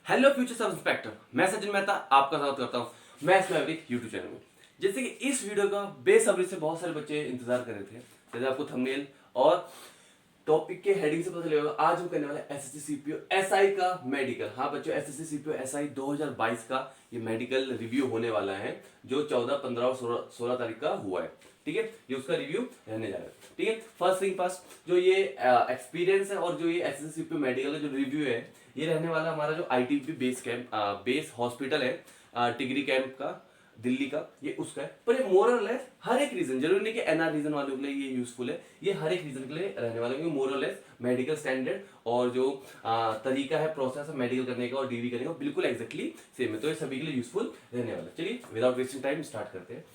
Hello future sub inspector, मैं सचिन मेहता आपका स्वागत करता हूं मैथ्स मैवरिक यूट्यूब चैनल में। जैसे कि इस वीडियो का बेसब्री से बहुत सारे बच्चे इंतजार कर रहे थे, जैसे आपको थंबनेल और टॉपिक के हेडिंग से पता चलेगा। आज हम करने वाले एसएससी सीपीओ एसआई का मेडिकल। हाँ बच्चों, एसएससी सीपीओ एसआई 2022 का ये मेडिकल रिव्यू होने वाला है, जो 14, 15 और 16 तारीख का हुआ है। ठीक है, ये उसका रिव्यू रहने जा रहा है। ठीक है, फर्स्ट थिंग फर्स्ट, जो ये एक्सपीरियंस है और जो ये एसएससी सीपीओ मेडिकल का जो रिव्यू है, ये रहने वाला हमारा जो ITB base camp base hospital है टिगरी कैंप का, दिल्ली का, ये उसका है। पर ये मोरल लेस हर एक रीजन, जरूरी नहीं कि एनआर रीजन वालों के लिए ये यूजफुल है, ये हर एक रीजन के लिए रहने वाला है। मोरल लेस मेडिकल स्टैंडर्ड और जो तरीका है प्रोसेस है मेडिकल करने का और डीवी करने का, बिल्कुल एग्जैक्टली सेम है। तो ये सभी के लिए यूजफुल रहने वाला है। चलिए विदाउट वेस्टिंग टाइम स्टार्ट करते हैं।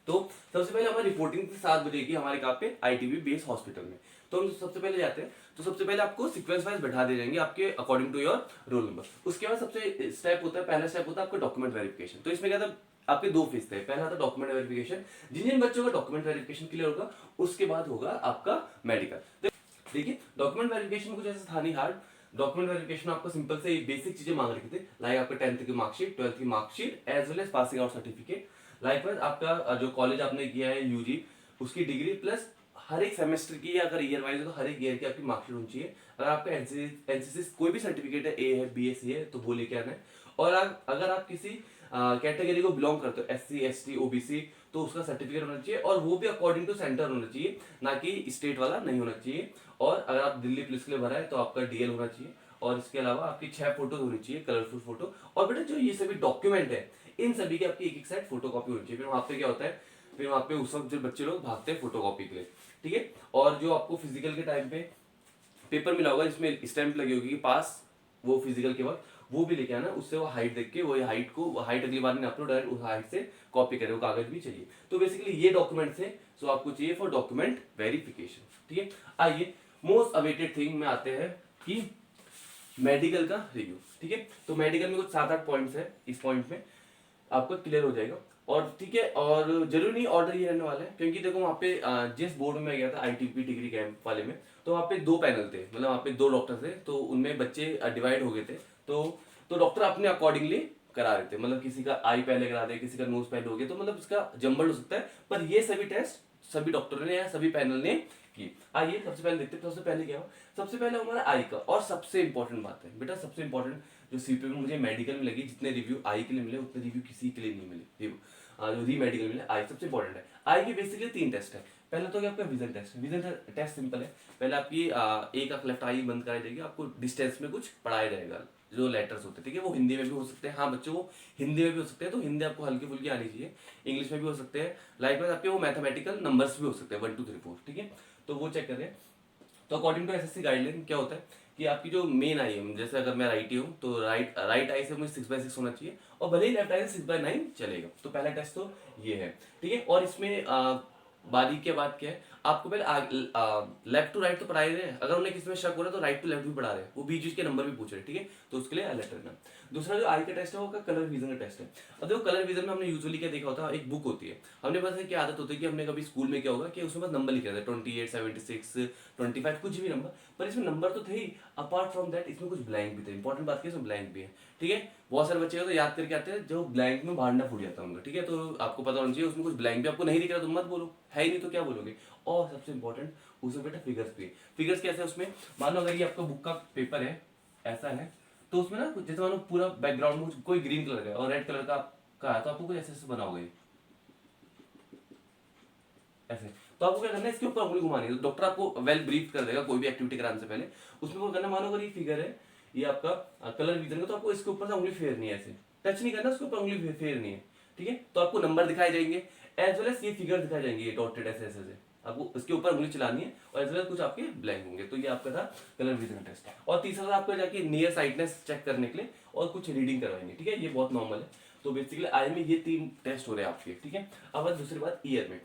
तो सबसे पहले हमारी रिपोर्टिंग 7 बजे की हमारे कहाँ पे आईटीबी बेस हॉस्पिटल में। तो हम सबसे पहले जाते हैं, तो सबसे पहले आपको सीक्वेंस वाइज बैठा दे जाएंगे आपके according to your roll number. उसके बाद सबसे स्टेप होता है, पहला स्टेप होता है आपका डॉक्यूमेंट वेरिफिकेशन। तो इसमें क्या था, आपके दो फेज थे। पहला था डॉक्यूमेंट वेरिफिकेशन, जिन जिन बच्चों का डॉक्यूमेंट वेरिफिकेशन क्लियर होगा उसके बाद होगा आपका मेडिकल। तो देखिए डॉक्यूमेंट वेरिफिकेशन में कुछ ऐसा था नहीं हार्ड। डॉक्यूमेंट वेरिफिकेशन आपको सिंपल से बेसिक चीजें मांग रखी थे, लाइक आपका 10th की मार्कशीट, 12th की marksheet as well as passing out certificate. Likewise आपका जो कॉलेज आपने किया है यूजी, उसकी डिग्री प्लस हर एक सेमेस्टर की, या अगर ईयर वाइज है तो हर एक ईयर की आपकी मार्कशीट होनी चाहिए। अगर आपका एनसीसी कोई भी सर्टिफिकेट है, ए है, बी एस सी है, तो वो लेके आना है। और अगर आप किसी कैटेगरी को बिलोंग करते हो, S C S T OBC, तो उसका सर्टिफिकेट होना चाहिए, और वो भी अकॉर्डिंग टू सेंटर होना चाहिए, ना कि स्टेट वाला नहीं होना चाहिए। और अगर आप दिल्ली पुलिस के लिए भरा है तो आपका डीएल होना चाहिए। और इसके अलावा आपकी 6 फोटो होनी चाहिए, कलरफुल फोटो। और बेटा जो ये सभी डॉक्यूमेंट है, इन सभी की आपकी एक एक साइड फोटो कॉपी होनी चाहिए। फिर वहां पे क्या होता है, फिर वहां पे उस वक्त जो बच्चे लोग भागते हैं फोटो कॉपी के लिए। ठीक है, और जो आपको फिजिकल के टाइम पे पेपर मिला होगा जिसमें स्टैंप लगी होगी कि पास, वो फिजिकल के वक्त वो भी लेके आना। उससे वो हाइट देख के, वो हाइट को, हाइट अगली बार नहीं अपलोड, डायरेक्ट उस हाइट से कॉपी करे, वो कागज भी चाहिए। तो बेसिकली ये डॉक्यूमेंट्स है जो आपको चाहिए फॉर डॉक्यूमेंट वेरिफिकेशन। ठीक है, आइए मोस्ट अवेटेड थिंग में आते हैं कि मेडिकल का रिव्यू। ठीक है, तो मेडिकल में कुछ 7-8 पॉइंट्स है, इस पॉइंट में आपका क्लियर हो जाएगा। और ठीक है, और जरूरी नहीं ऑर्डर ये रहने वाला है, क्योंकि देखो वहाँ पे जिस बोर्ड में मैं गया था आईटीपी डिग्री कैंप वाले में, तो वहाँ पे 2 पैनल थे, मतलब वहाँ पे 2 डॉक्टर थे, तो उनमें बच्चे डिवाइड हो गए थे। तो डॉक्टर अपने अकॉर्डिंगली करा रहे थे, मतलब किसी का आई पहले करा दे, किसी का नोज पहले हो गया, तो मतलब इसका जम्बल हो सकता है। पर ये सभी टेस्ट सभी डॉक्टरों ने या सभी पैनल ने की। आइए सबसे पहले देखते हैं, सबसे पहले क्या हो। सबसे पहले हमारा आई का, और सबसे इंपॉर्टेंट बात है बेटा, सबसे इंपॉर्टेंट जो सीपीयू में मुझे मेडिकल में लगी, जितने रिव्यू आई के लिए मिले उतने रिव्यू किसी के लिए नहीं मिले। जो री मेडिकल मिले, आई सबसे इंपॉर्टेंट है। आई के बेसिकली 3 टेस्ट है। पहले तो क्या आपका vision test. Vision test simple है, पहले आपकी एक आंख लेफ्ट आई बंद कराई जाएगी, आपको डिस्टेंस में कुछ पढ़ाया जाएगा, जो लेटर्स होते हैं। ठीक है, वो हिंदी में भी हो सकते हैं, हाँ बच्चों वो हिंदी में भी हो सकते हैं, तो हिंदी आपको हल्की फुल्की आनी चाहिए। इंग्लिश में भी हो सकते हैं, लाइक आपके वो मैथमेटिकल नंबर्स भी हो सकते हैं, 1 2 3 4। ठीक है, तो वो चेक करें। तो अकॉर्डिंग टू एसएससी गाइडलाइन क्या होता है कि आपकी जो मेन आई है, जैसे अगर मैं राइटी हूँ तो राइट आई से मुझे 6/6 होना चाहिए, और भले ही लेफ्ट आई से 6/9 चलेगा। तो पहला टेस्ट तो ये है। ठीक है, और इसमें बारीक के बाद क्या है, आपको पहले लेफ्ट टू राइट तो पढ़ा ही रहे हैं, अगर उन्हें किसी में शक हो रहा है तो राइट टू लेफ्ट भी पढ़ा रहे हैं, वो बीच बीच के नंबर भी पूछ रहे हैं। ठीक है, तो उसके लिए अलर्ट रहना। दूसरा जो आई का टेस्ट है वो कलर विजन का टेस्ट है। अब देखो कलर विजन में हमने यूजुअली क्या देखा होता है, एक बुक होती है, हमने पता है क्या आदत होती है कि हमने कभी स्कूल में क्या होगा कि उसमें बस नंबर लिखे रहते हैं, 28, 76, 25, कुछ भी नंबर। पर इसमें नंबर तो थे ही, अपार्ट फ्रॉम दैट इसमें कुछ ब्लैंक भी थे। इंपॉर्टेंट बात की इसमें ब्लैंक भी है। ठीक है, बहुत सारे बच्चे तो याद करके आते हैं, जो ब्लैंक में भाड़ना फूट जाता है उनका। ठीक है, तो आपको पता होना चाहिए उसमें कुछ ब्लैंक भी आपको नहीं दिख रहा तो मत बोलो, है ही नहीं तो क्या बोलोगे। और सबसे इंपॉर्टेंट उसमें बेटा फिगर्स भी। फिगर्स कैसे है उसमें, मान लो अगर ये आपका बुक का पेपर है, ऐसा है, तो उसमें ना जैसे मान लो पूरा बैकग्राउंड में कोई ग्रीन कलर का है और रेड कलर का है, तो आपको कुछ ऐसे ऐसे बनाओगे ऐसे। तो आपको क्या करना है, इसके ऊपर उंगली घुमानी है। तो डॉक्टर आपको वेल ब्रीफ कर देगा कोई भी एक्टिविटी कराने से पहले। उसमें वो करना, मानो अगर ये फिगर है, ये आपका कलर विजन का, तो आपको इसके ऊपर से उंगली फेरनी है, ऐसे टच नहीं करना, उसके ऊपर उंगली फेरनी है। ठीक है, तो आपको नंबर दिखाई जाएंगे, एज वेल एज ये फिगर दिखाई जाएंगे, ये डॉटेड ऐसे ऐसे ऐसे। आपको इसके ऊपर उंगली चलानी है, और एज वेल एज कुछ आपके ब्लैंक होंगे। तो ये आपका था कलर विजन टेस्ट। और तीसरा था आपका जाके नियर साइटनेस चेक करने के लिए, और कुछ रीडिंग करवाएंगे। ठीक है, ये बहुत नॉर्मल है। तो बेसिकली आई में ये 3 टेस्ट हो रहे हैं आपके। ठीक है, अब दूसरी बात ईयर में।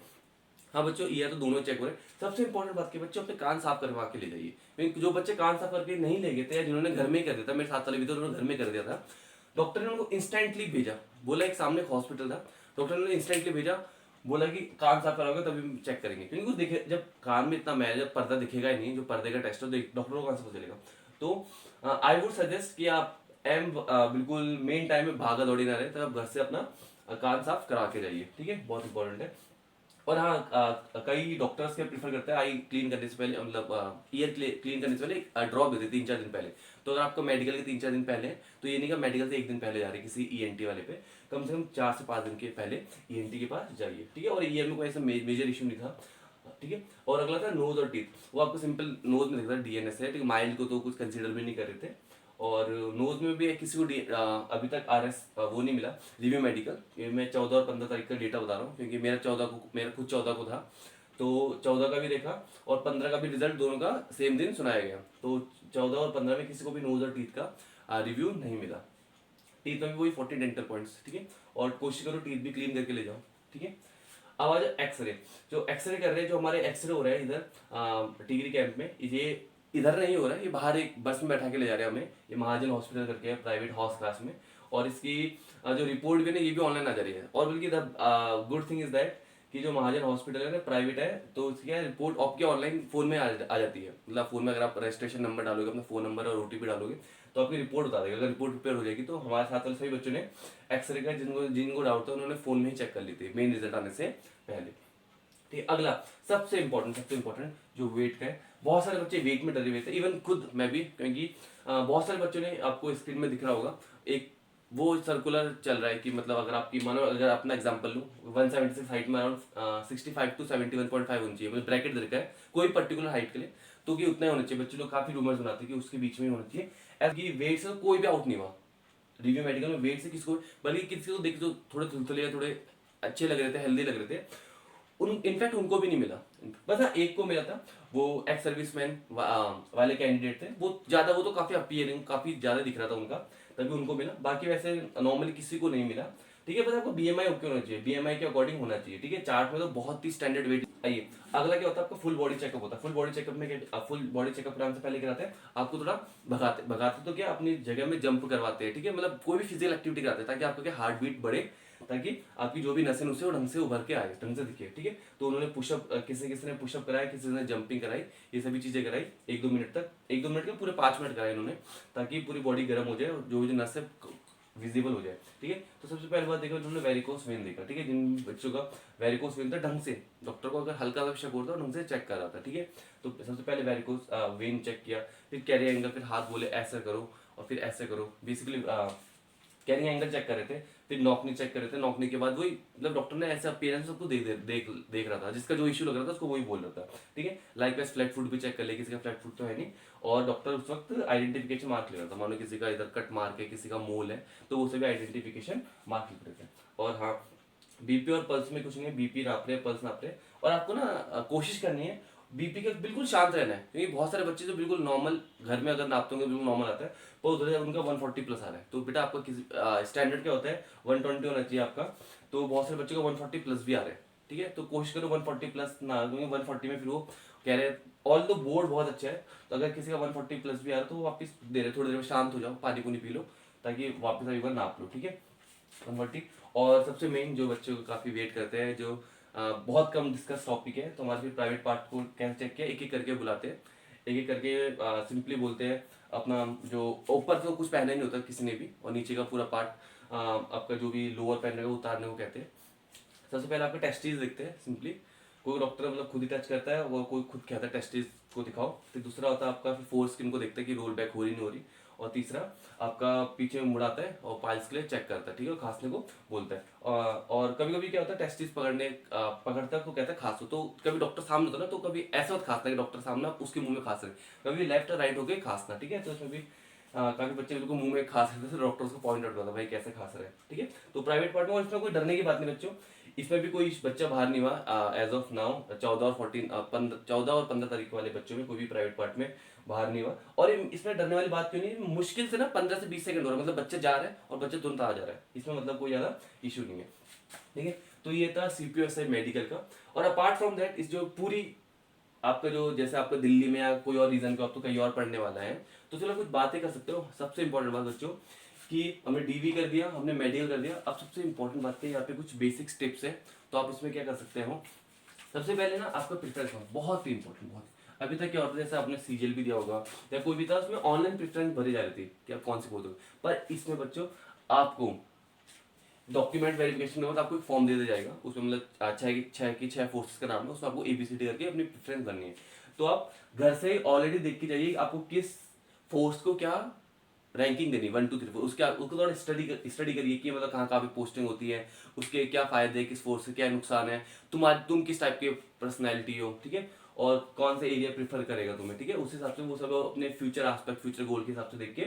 हाँ बच्चों, ईयर तो दोनों चेक हो रहे हैं। सबसे इंपॉर्टेंट बात की बच्चों अपने कान साफ करवा के ले जाइए, क्योंकि जो बच्चे कान साफ करके नहीं ले गए थे, या जिन्होंने घर में ही कर दिया था, मेरे साथ वाले भी थे उन्होंने घर में कर दिया था, डॉक्टर ने उनको इंस्टेंटली भेजा। बोला एक सामने हॉस्पिटल था, डॉक्टर ने इंस्टेंटली भेजा, बोला कि कान साफ कराओगे तभी चेक करेंगे, क्योंकि कुछ देखे जब कान में इतना मैल, जब पर्दा दिखेगा ही नहीं, जो पर्दे का टेस्ट है डॉक्टर को कहाँ से पता चलेगा। तो आई वुड सजेस्ट कि आप बिल्कुल मेन टाइम में भागा दौड़ी ना रहे, तो आप घर से अपना कान साफ करा के जाइए, ठीक है, बहुत इंपॉर्टेंट है। और हाँ, कई डॉक्टर्स क्या प्रीफर करते हैं आई क्लीन करने से पहले, मतलब ईयर क्लीन करने से पहले एक ड्रॉप देते हैं 3-4 दिन पहले। तो अगर आपका मेडिकल के 3-4 दिन पहले है, तो ये नहीं कि मेडिकल से 1 दिन पहले जा रहे हैं किसी ईएनटी वाले पे, कम से कम 4 से 5 दिन के पहले ईएनटी के पास जाइए, ठीक है। और ईयर में कोई ऐसा मेजर इशू नहीं था, ठीक है। और अगला था नोज और टीथ, वो आपको सिंपल नोज में दिखता है डीएनएस है, ठीक है, माइल्ड को तो कुछ कंसिडर भी नहीं कर रहे थे। और नोज में भी किसी को अभी तक आरएस वो नहीं मिला रिव्यू मेडिकल। ये मैं 14 और 15 तारीख का डेटा बता रहा हूँ, क्योंकि मेरा खुद 14 को था, तो 14 का भी देखा और 15 का भी रिजल्ट दोनों का सेम दिन सुनाया गया। तो 14 और 15 में किसी को भी नोज और टीथ का रिव्यू नहीं मिला। टीथ में भी वही 40 डेंटल पॉइंट्स, ठीक है। और कोशिश करो टीथ भी क्लीन करके ले जाओ, ठीक है। अब आ जाओ एक्सरे। जो एक्सरे कर रहे हैं, जो हमारे एक्सरे हो रहा है इधर टिगरी कैंप में, ये इधर नहीं हो रहा है, ये बाहर एक बस में बैठा के ले जा रहे हैं हमें, ये महाजन हॉस्पिटल करके है, प्राइवेट हॉस क्लास में। और इसकी जो रिपोर्ट भी है ना, ये भी ऑनलाइन आ जा रही है। और बल्कि the good thing is that कि जो महाजन हॉस्पिटल है ना, प्राइवेट है, तो उसकी रिपोर्ट आपके ऑनलाइन फोन में आ जाती है। मतलब फोन में अगर आप रजिस्ट्रेशन नंबर डालोगे, अपना फोन नंबर और ओटीपी डालोगे, तो आपकी रिपोर्ट बता देगा। अगर रिपोर्ट प्रिपेयर हो जाएगी, तो हमारे साथ वाले सभी बच्चों ने एक्सरे का जिनको डाउट था, उन्होंने फोन में ही चेक कर ली थी मेन रिजल्ट आने से पहले, ठीक है। अगला सबसे इंपॉर्टेंट जो वेट का है, बहुत सारे बच्चे वेट में डरे हुए थे, इवन खुद मैं भी, क्योंकि बहुत सारे बच्चों ने, आपको स्क्रीन में दिख रहा होगा एक वो सर्कुलर चल रहा है कि मतलब अगर आपकी मानो, अगर अपना एग्जांपल लूँ, 176 हाइट में अराउंड 65 टू 71.5 होनी चाहिए, मतलब ब्रैकेट दे रखा है कोई पर्टिकुलर हाइट के लिए, तो कि उतना ही होना चाहिए। बच्चे लोग काफी रूमर्स बनाते हैं कि उसके बीच में ही होना चाहिए, ऐसे वेट से कोई भी आउट नहीं हुआ रिव्यू मेडिकल में। वेट से किसको, बल्कि किसी को देख जो थोड़े थुलथुले या थोड़े अच्छे लग रहे थे, हेल्दी लग रहे थे, इनफैक्ट उनको भी नहीं मिला। बस हाँ, एक को मिला था, वो एक्स सर्विसमैन वाले कैंडिडेट थे, वो तो काफी अपीयरिंग, काफी ज्यादा दिख रहा था उनका, तभी उनको मिला। बाकी वैसे नॉर्मली किसी को नहीं मिला, ठीक है। बस आपको बीएमआई ओके होना चाहिए, बीएमआई के अकॉर्डिंग होना चाहिए, ठीक है। चार्ट में तो बहुत ही स्टैंडर्ड वेट। आइए अगला क्या होता है, आपका फुल बॉडी चेकअप होता है। फुल बॉडी चेकअप में फुल बॉडी चेकअप कराने से पहले क्या कराते हैं, आपको थोड़ा भगाते भगाते तो क्या, अपनी जगह में जंप करवाते हैं, ठीक है। मतलब कोई भी फिजिकल एक्टिविटी कराते हैं, ताकि आपका क्या हार्ट बीट बढ़े, ताकि आपकी जो भी नसें नुसे वो ढंग से उभर के आए, ढंग से दिखे, ठीक है। तो उन्होंने पुशअप, किसी किसी ने पुशअप कराया, किसी ने जंपिंग कराई, ये सभी चीजें कराई 1-2 मिनट तक, 1-2 मिनट के पूरे 5 मिनट कराए इन्होंने, ताकि पूरी बॉडी गर्म हो जाए और जो भी नस है विजिबल हो जाए, ठीक है। तो सबसे पहले बात देखा उन्होंने वेरिकोस वेन देखा, ठीक है। जिन बच्चों का वेरिकोस वेन था, ढंग से डॉक्टर को अगर हल्का सा शक होता है ढंग से चेक कर रहा था, ठीक है। तो सबसे पहले वेरिकोस वेन चेक किया, फिर कैरी एंगल, फिर हाथ बोले ऐसा करो और फिर ऐसे करो, बेसिकली कैरिंग एंगल चेक कर रहे थे, फिर नॉकनी चेक कर रहे थे। नॉकनी के बाद वही, मतलब डॉक्टर ने ऐसे अपीयरेंस सबको देख रहा था, जिसका जो इशू लग रहा था उसको वही बोल रहा था, ठीक है। लाइक फ्लैट फुट भी चेक कर ले, किसी का फ्लैट फुट तो है नहीं। और डॉक्टर उस वक्त आइडेंटिफिकेशन मार्क ले रहा था, मानो किसी का इधर कट मार्क है, किसी का मोल है, तो वो सभी आइडेंटिफिकेशन मार्क लिख रहे थे। और हाँ, बीपी और पल्स में कुछ नहीं है, बीपी नाप रहे, पल्स नाप रहे। और आपको ना कोशिश करनी है बीपी का बिल्कुल शांत रहना है, क्योंकि बहुत सारे बच्चे जो बिल्कुल नॉर्मल घर में अगर नापते होंगे बिल्कुल नॉर्मल आता है, पर उधर जब उनका 140 प्लस आ रहा है, तो बेटा आपका किसी स्टैंडर्ड क्या होता है 120 होना चाहिए आपका, तो बहुत सारे बच्चों का 140 प्लस भी आ रहा है, ठीक है। तो कोशिश करो 140 प्लस ना, क्योंकि 140 में फिर वो कह रहे हैं, ऑल द बोर्ड बहुत अच्छा है, तो अगर किसी का 140 प्लस भी आ रहा है तो वो वापस दे रहे, थोड़ी देर में शांत हो जाओ, पानी पुनी पी लो, ताकि वापस एक बार नाप लो, ठीक है। 140। और सबसे मेन जो बच्चों को काफी वेट करते हैं, जो बहुत कम डिस्कस टॉपिक है, तो हमारे फिर प्राइवेट पार्ट को कैसे चेक किया, एक एक करके बुलाते हैं, एक एक करके सिंपली बोलते हैं अपना, जो ऊपर तो कुछ पहना ही नहीं होता किसी ने भी, और नीचे का पूरा पार्ट आपका जो भी लोअर पहनेगा वो उतारने को कहते हैं। सबसे पहले आपका टेस्टीज देखते हैं सिंपली, कोई डॉक्टर मतलब खुद ही टच करता है, वो कोई खुद कहता है टेस्टीज को दिखाओ। फिर दूसरा होता है आपका फिर फोर स्किन को देखते हैं कि रोल बैक हो रही नहीं हो रही। और तीसरा आपका पीछे मुड़ाता है और पाइल्स के लिए चेक करता है, ठीक है, और खांसने को बोलता है। और कभी कभी क्या होता है टेस्टिस पकड़ता है तो कहता है खांसो, तो कभी डॉक्टर सामने होता है ना, तो कभी ऐसा मत खांसना कि डॉक्टर सामने आप उसके मुंह में खांस रहे, कभी लेफ्ट और राइट होके खांसना, ठीक है। तो इसमें भी काफी बच्चे बिल्कुल मुंह में खांस रहे थे, तो डॉक्टर उसको पॉइंट आउट करता भाई कैसे खांस रहे हैं, ठीक है। तो प्राइवेट पार्ट में, और इसमें कोई डरने की बात नहीं बच्चों, इसमें भी कोई बच्चा बाहर नहीं हुआ एज ऑफ नाउ। 14 और 15 तारीख वाले बच्चों में कोई भी प्राइवेट पार्ट में बाहर नहीं हुआ। और इसमें डरने वाली बात क्यों नहीं, मुश्किल से ना 15 से 20 सेकंड हो रहा है, मतलब बच्चे जा रहे हैं और बच्चे तुरंत आ जा रहा है, इसमें मतलब कोई ज्यादा इशू नहीं है, ठीक है। तो ये था सीपीओएसआई मेडिकल का। और अपार्ट फ्रॉम दैट इस जो पूरी आपका जो, जैसे आपका दिल्ली में या कोई और रीजन को आप तो कहीं और पढ़ने वाला है, तो चलो कुछ बातें कर सकते हो। सबसे इंपॉर्टेंट बात बच्चों कि हमने डीवी कर दिया, हमने मेडिकल कर दिया, अब सबसे इंपॉर्टेंट बात है यहाँ पे कुछ बेसिक स्टेप्स है, तो आप इसमें क्या कर सकते हो। सबसे पहले ना आपका प्रिपरेशन बहुत ही इंपॉर्टेंट, बहुत अभी तक क्या होता है, जैसे आपने सीजीएल भी दिया होगा या कोई भी था, उसमें ऑनलाइन प्रेफरेंस भरी जा रही थी कि आप कौन सी पोस्ट, पर इसमें बच्चों आपको डॉक्यूमेंट वेरिफिकेशन होगा तो आपको एक फॉर्म दे दिया जाएगा, उसमें मतलब छह फोर्सेस का नाम है, उसमें आपको एबीसीडी करके अपनी प्रेफरेंस भरनी है। तो आप घर से ऑलरेडी देख के जाइए आपको किस फोर्स को क्या रैंकिंग देनी, 1 2 3 4, उसके उसको थोड़ा स्टडी करिए कि मतलब कहाँ कहाँ पे पोस्टिंग होती है, उसके क्या फायदे हैं, किस फोर्स से क्या नुकसान है, तुम किस टाइप के पर्सनैलिटी हो, ठीक है, और कौन सा एरिया प्रीफर करेगा तुम्हें, ठीक है, उस हिसाब से वो सब अपने फ्यूचर एस्पेक्ट, फ्यूचर गोल के हिसाब से देख के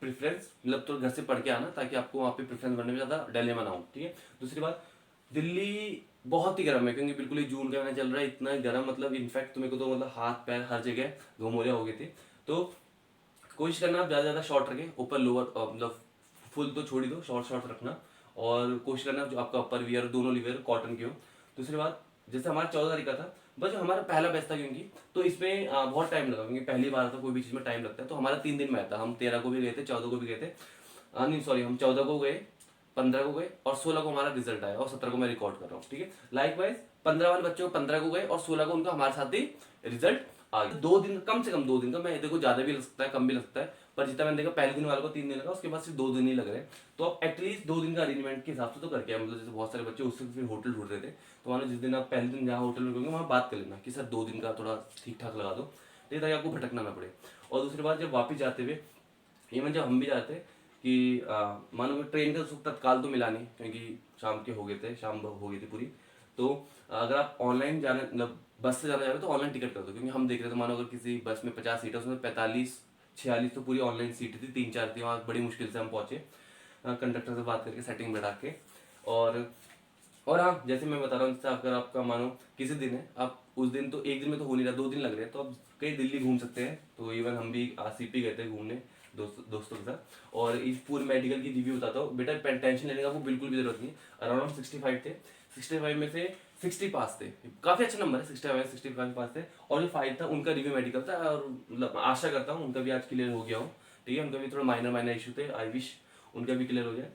प्रेफरेंस, मतलब तो घर से पढ़ के आना ताकि आपको वहाँ पे प्रेफरेंस बनने में ज़्यादा डिलेमा ना हो, ठीक है। दूसरी बात, दिल्ली बहुत ही गर्म है, क्योंकि बिल्कुल ही जून का महीना चल रहा है, इतना गर्म मतलब इनफैक्ट तुम्हें को तो मतलब हाथ पैर हर जगह घुमोले हो गए थे। तो कोशिश करना आप ज़्यादा ज़्यादा शॉर्ट रखें, ऊपर लोअर मतलब फुल तो छोड़ ही दो, शॉर्ट शॉर्ट रखना, और कोशिश करना जो आपका अपर वियर दोनों वियर कॉटन के हो। दूसरी बात, जैसे हमारा 14 तारीख का था, बस हमारा पहला बैच था, क्योंकि तो इसमें बहुत टाइम लगा, क्योंकि पहली बार तो कोई भी चीज़ में टाइम लगता है, तो हमारा 3 दिन में आया था। हम 13 को भी गए थे, 14 को भी गए थे, नहीं सॉरी, हम 14 को गए, 15 को गए और 16 को हमारा रिजल्ट आया, और 17 को मैं रिकॉर्ड कर रहा हूँ, ठीक है। लाइक वाइज 15 वाले बच्चों को 15 को गए और 16 को उनका हमारे साथ ही रिजल्ट आ गया। 2 दिन, कम से कम 2 दिन का, मैं देखो ज्यादा भी लग सकता है कम भी लग सकता है, पर जितना मैंने देखा पहले दिन वाले को 3 दिन लगा, उसके बाद सिर्फ 2 दिन ही लग रहे हैं। तो आप एटलीस्ट 2 दिन का अरेंजमेंट के हिसाब से तो करके आए, मतलब जैसे बहुत सारे बच्चे उससे फिर होटल ढूंढ रहे थे, तो वहाँ जिस दिन आप पहले दिन जहाँ होटल में रुकेंगे वहाँ बात कर लेना कि सर 2 दिन का थोड़ा ठीक ठाक लगा दो, ठीक है, ताकि आपको भटकना ना पड़े। और दूसरी बात, जब वापिस जाते हुए, इवन जब हम भी जाते कि मानो ट्रेन का सुख तत्काल तो मिला नहीं, क्योंकि शाम के हो गए थे, शाम हो गई थी पूरी। तो अगर आप ऑनलाइन जाने मतलब बस से जाना चाह रहे हो तो ऑनलाइन टिकट कर दो, क्योंकि हम देख रहे थे, मानो अगर किसी बस में 50 सीट है, उसमें 45 46 तो पूरी ऑनलाइन सीट थी, 3 4 थी, वहाँ बड़ी मुश्किल से हम पहुंचे, कंडक्टर से बात करके सेटिंग बैठा के। और हाँ, जैसे मैं बता रहा हूँ, जैसे अगर आपका मानो किसी दिन है, आप उस दिन तो एक दिन में तो हो नहीं रहा, 2 दिन लग रहे हैं, तो आप कहीं दिल्ली घूम सकते हैं। तो इवन हम भी सीपी गए थे घूमने दोस्तों के साथ, और इस पूरे मेडिकल की रिव्यू बताता हूँ बेटा, टेंशन लेने का वो बिल्कुल भी जरूरत नहीं। अराउंड 65 थे, 65 में से 60 पास थे, काफी अच्छा नंबर है, 65 पास थे, और जो 5 था उनका रिव्यू मेडिकल था, और मतलब आशा करता हूँ उनका भी आज क्लियर हो गया हो, ठीक है, उनका भी थोड़ा माइनर माइनर इशू थे, आई विश उनका भी क्लियर हो जाए।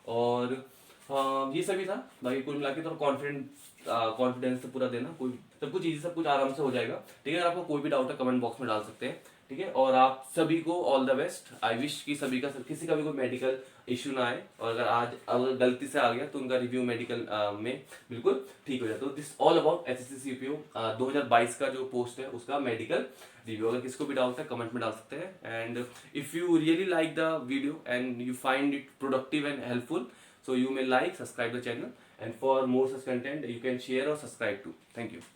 और हाँ, ये सभी था, बाकी कुल मिला के थोड़ा कॉन्फिडेंस से पूरा देना, कोई सब कुछ इजी, सब कुछ आराम से हो जाएगा, ठीक है। अगर आपको कोई भी डाउट है कमेंट बॉक्स में डाल सकते हैं, ठीक है, और आप सभी को all the best, I wish कि सभी का किसी का भी कोई मेडिकल इश्यू ना आए, और अगर गलती से आ गया तो उनका रिव्यू मेडिकल में बिल्कुल ठीक हो जाए। तो this all about SSC CPO 2022 का जो पोस्ट है उसका मेडिकल रिव्यू। अगर किसको भी डाउट है कमेंट में डाल सकते हैं, and if you really like the video and you find it productive and helpful, so you may like, subscribe the channel, and for more such content you can share or subscribe to. Thank you.